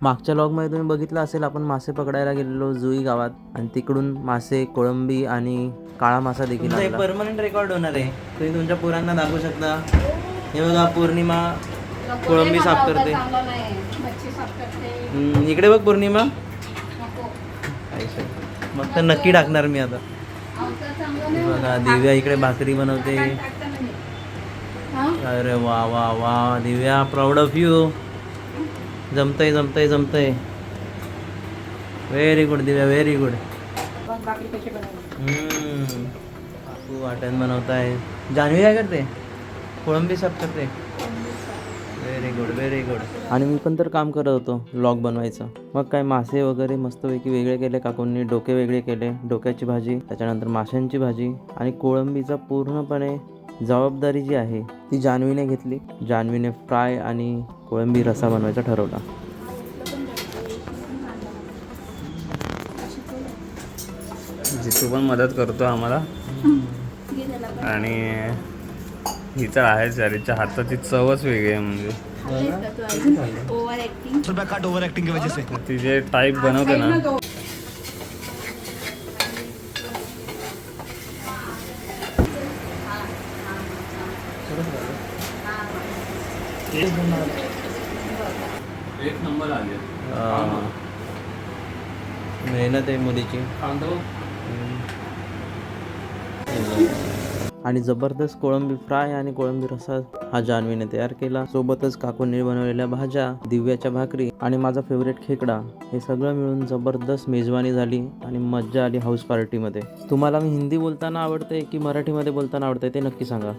मागच्या लॉगमध्ये तुम्ही बघितलं असेल, आपण मासे पकडायला गेलेलो जुई गावात आणि तिकडून मासे, कोळंबी आणि काळा मासा देखील आणला. परमनंट रेकॉर्ड होणार आहे, तुम्ही तुमच्या पोरांना दाखवू शकता. हे बघा, पौर्णिमा कोळंबी साफ करते. इकडे बघ पौर्णिमा, मग तर नक्की टाकणार मी आता. बघा दिव्या इकडे भाकरी बनवते. अरे वा वा वा दिव्या, प्राऊड ऑफ यू. जमतंय जमतंय जमतंय. व्हेरी गुड दिव्या, व्हेरी गुड. तू वाटण बनवताय. जान्हवी काय करते? कोळंबी साफ करते. Very good very good. आणि मी पण तर काम करत होतो व्लॉग बनवायचं. मग काय मासे वगैरे मस्तपैकी वेगळे केले काकूंनी. डोके वेगळे केले, डोक्याची भाजी, त्याच्यानंतर माशांची भाजी आणि कोळंबीचा पूर्णपणे जबाबदारी जी आहे ती जान्हवीने घेतली. जान्हवीने फ्राय आणि कोळंबी रस्सा बनवायचा ठरवला. जितू पण मदत करतो आम्हाला. आणि हिचं आहे चारीच्या हाताची चवच वेगळी आहे. म्हणजे ओव्हर ऍक्टिंग की वजह से ती जे टाईप बनवते ना. एक नंबर आली. मेहनत आहे मुलीची. आणि जबरदस्त कोळंबी फ्राय आणि कोळंबी रस्सा हा जान्हवीने तयार केला. सोबतच काकूंनी बनवलेल्या भाज्या, दिव्याच्या भाकरी आणि माझा फेवरेट खेकडा, हे सगळं मिळून जबरदस्त मेजवानी झाली आणि मज्जा आली हाऊस पार्टीमध्ये. तुम्हाला मी हिंदी बोलताना आवडते की मराठीमध्ये बोलताना आवडते ते नक्की सांगा.